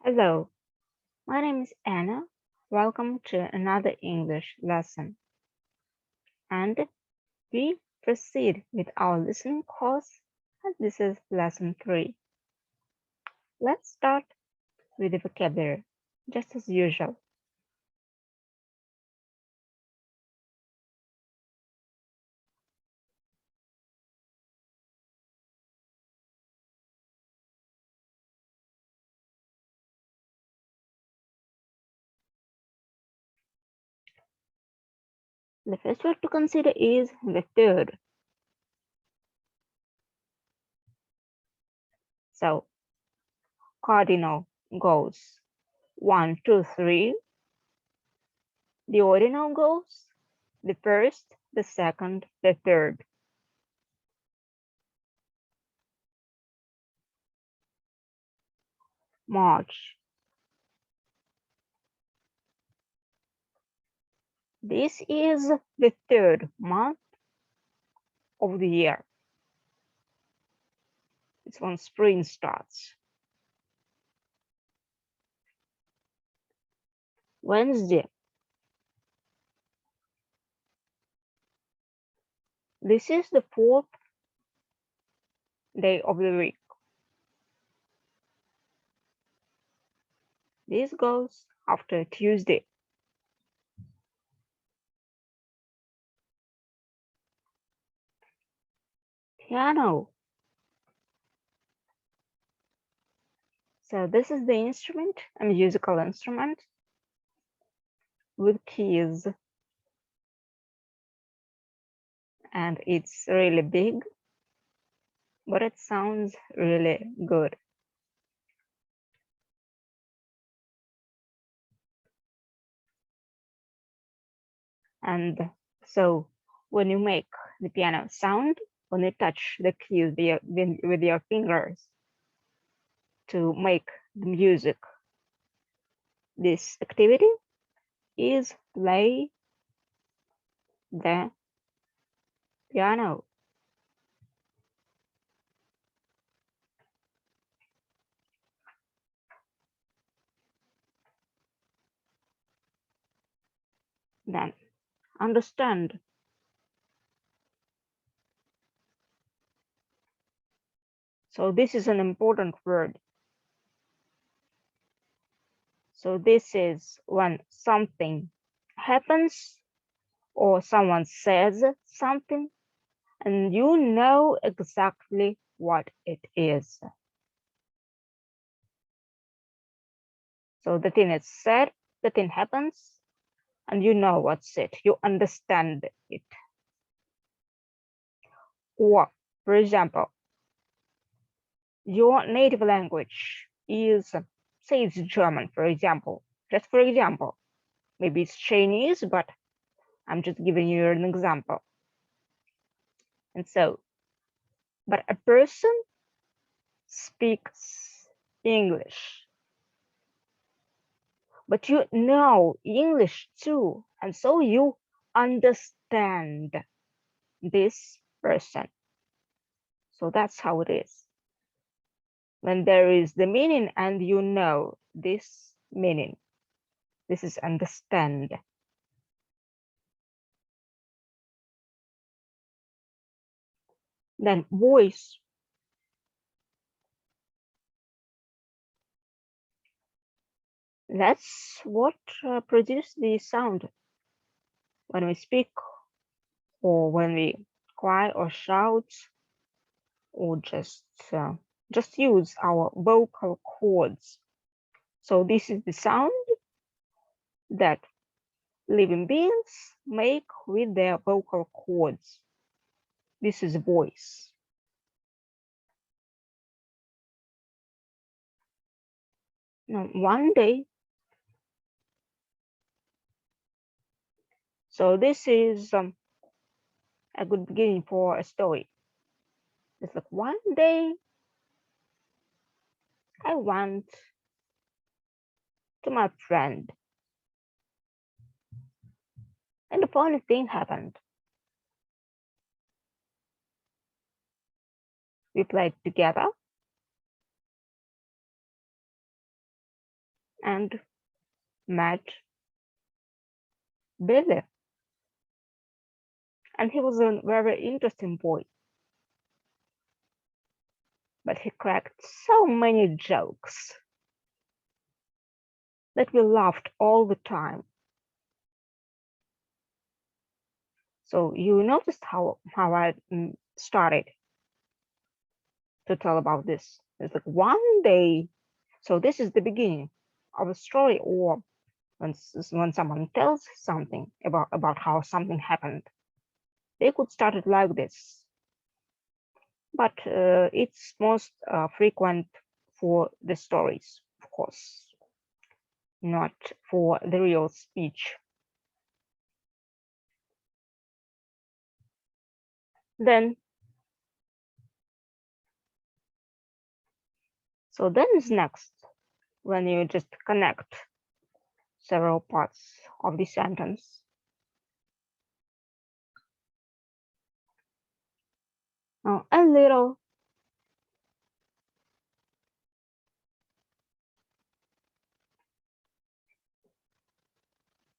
Hello, my name is Anna. Welcome to another English lesson. And we proceed with our listening course, and this is lesson 3. Let's start with the vocabulary, just as usual. The first word to consider is the third. So, cardinal goes 1, 2, 3. The ordinal goes the first, the second, the third. March. This is the third month of the year. It's when spring starts. Wednesday. This is the fourth day of the week. This goes after Tuesday. Piano. So this is the instrument, a musical instrument with keys. And it's really big, but it sounds really good. And so when you make the piano sound, when you touch the keys with your fingers to make the music, this activity is play the piano. Then understand. So this is an important word. So this is when something happens or someone says something and you know exactly what it is. So the thing is said, the thing happens, and you know what's it. You understand it. Or, for example, your native language is, say it's German, for example, just for example. Maybe it's Chinese, but I'm just giving you an example. And so, but a person speaks English, but you know English too, and so you understand this person. So that's how it is. When there is the meaning and you know this meaning, this is understand. Then voice. That's what produces the sound when we speak or when we cry or shout or just use our vocal cords. So this is the sound that living beings make with their vocal cords. This is voice. Now, one day, so this is a good beginning for a story. It's like one day I went to my friend, and the funny thing happened. We played together, and met Billy. And he was a very interesting boy, but he cracked so many jokes that we laughed all the time. So you noticed how I started to tell about this. It's like one day. So this is the beginning of a story, or when someone tells something about how something happened, they could start it like this. But it's most frequent for the stories, of course, not for the real speech. Then, so then is next when you just connect several parts of the sentence. A little,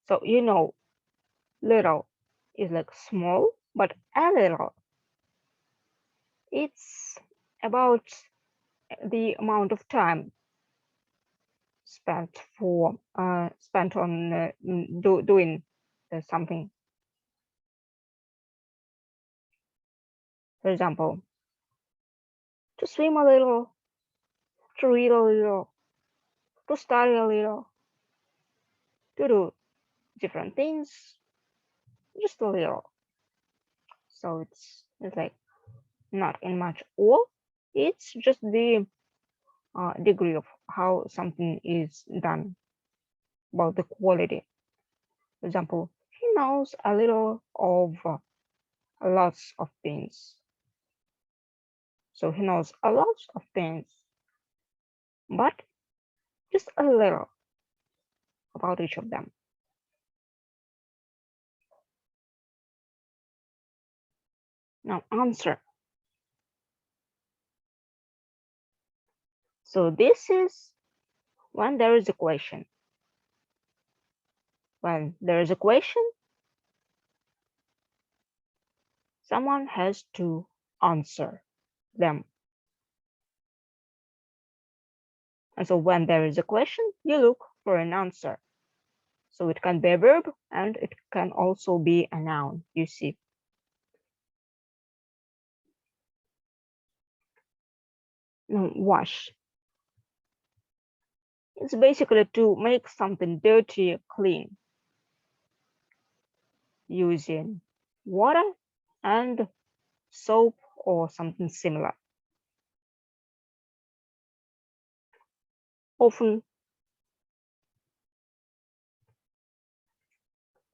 so you know, little is like small, but a little, it's about the amount of time spent on doing something. For example, to swim a little, to read a little, to study a little, to do different things, just a little. So it's like not in much all. It's just the degree of how something is done, about the quality. For example, he knows a little of lots of things. So he knows a lot of things, but just a little about each of them. Now answer. So this is when there is a question. When there is a question, someone has to answer them. And so when there is a question, you look for an answer. So it can be a verb and it can also be a noun, you see. Now, wash. It's basically to make something dirty clean using water and soap or something similar. Often,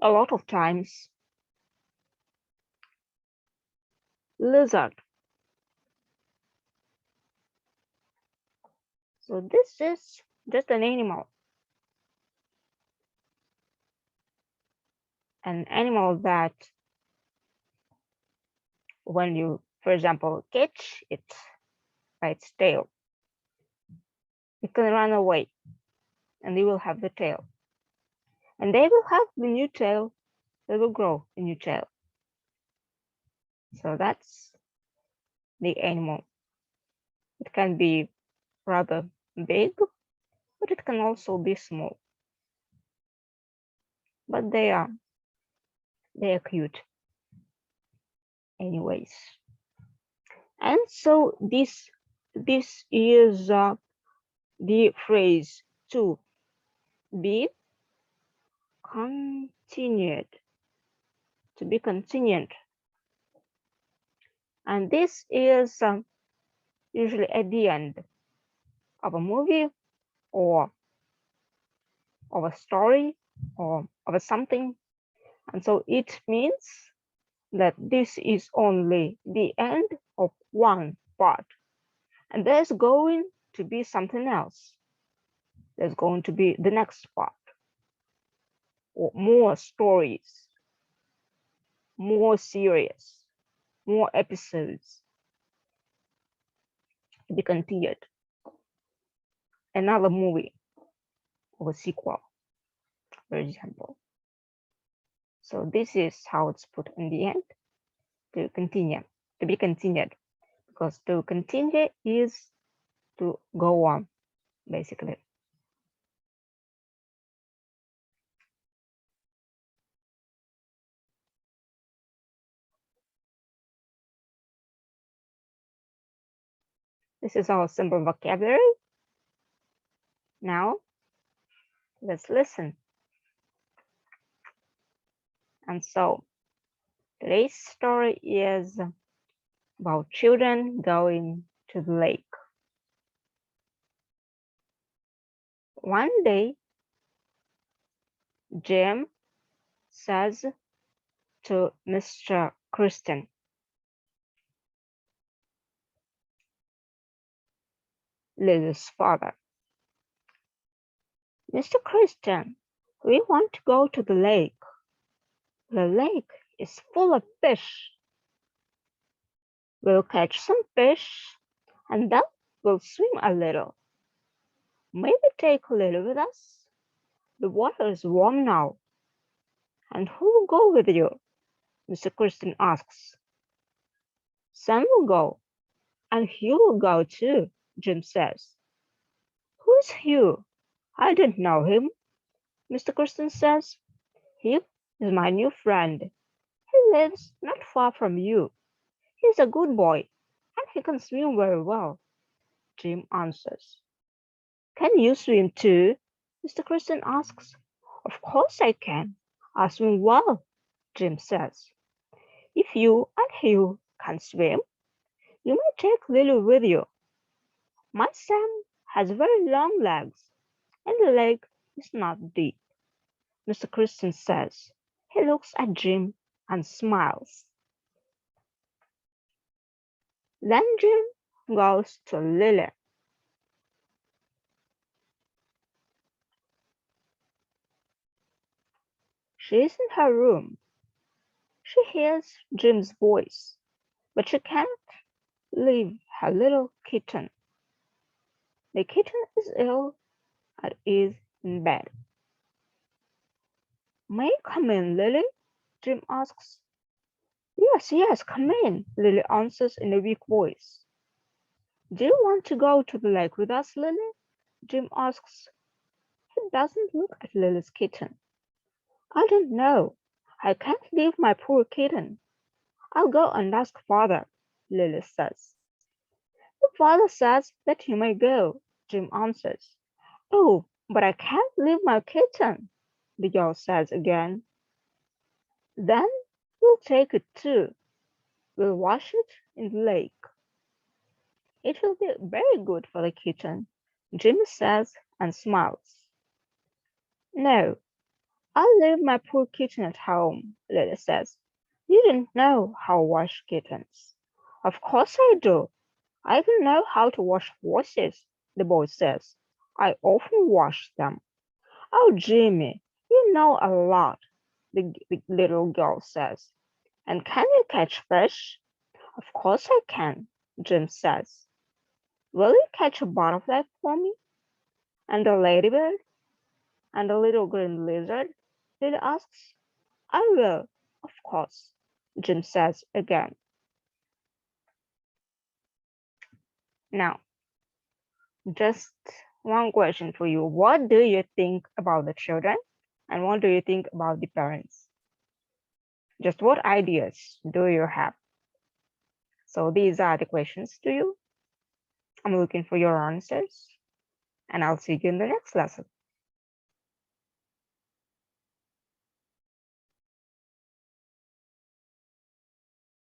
a lot of times, lizard. So this is just an animal. An animal that when you, for example, catch it by its tail, it can run away and they will have the tail. And they will have the new tail, they will grow a new tail. So that's the animal. It can be rather big, but it can also be small. But they are cute anyways. And so this is the phrase to be continued, to be continued. And this is usually at the end of a movie or of a story or of a something. And so it means that this is only the end of one part. And there's going to be something else. There's going to be the next part, or more stories, more series, more episodes to be continued. Another movie of a sequel, for example. So this is how it's put in the end. To continue, to be continued, because to continue is to go on, basically. This is our simple vocabulary. Now, let's listen. And so, today's story is about children going to the lake. One day, Jim says to Mr. Kristen, Lily's father, Mr. Kristen, we want to go to the lake. The lake is full of fish. We'll catch some fish and then we'll swim a little. Maybe take Lily with us. The water is warm now. And who will go with you? Mr. Kristen asks. Sam will go. And Hugh will go too, Jim says. Who's Hugh? I don't know him, Mr. Kristen says. Hugh is my new friend. He lives not far from you. He's a good boy, and he can swim very well, Jim answers. Can you swim too? Mr. Kristen asks. Of course I can. I swim well, Jim says. If you and Hugh can swim, you may take Lily with you. My Sam has very long legs, and the lake is not deep, Mr. Kristen says. He looks at Jim and smiles. Then Jim goes to Lily. She's in her room. She hears Jim's voice, but she can't leave her little kitten. The kitten is ill and is in bed. May I come in, Lily? Jim asks. Yes, come in, Lily answers in a weak voice. Do you want to go to the lake with us, Lily? Jim asks. He doesn't look at Lily's kitten. I don't know. I can't leave my poor kitten. I'll go and ask father, Lily says. The father says that you may go, Jim answers. Oh, but I can't leave my kitten, the girl says again. Then we'll take it too. We'll wash it in the lake. It will be very good for the kitten, Jim says and smiles. No, I'll leave my poor kitten at home, Lily says. You don't know how to wash kittens. Of course I do. I even know how to wash horses, the boy says. I often wash them. Oh, Jimmy, you know a lot, the little girl says. And can you catch fish? Of course I can, Jim says. Will you catch a butterfly for me? And a ladybird? And a little green lizard? Lily asks. I will, of course, Jim says again. Now, just one question for you. What do you think about the children? And what do you think about the parents? Just what ideas do you have? So these are the questions to you. I'm looking for your answers, and I'll see you in the next lesson.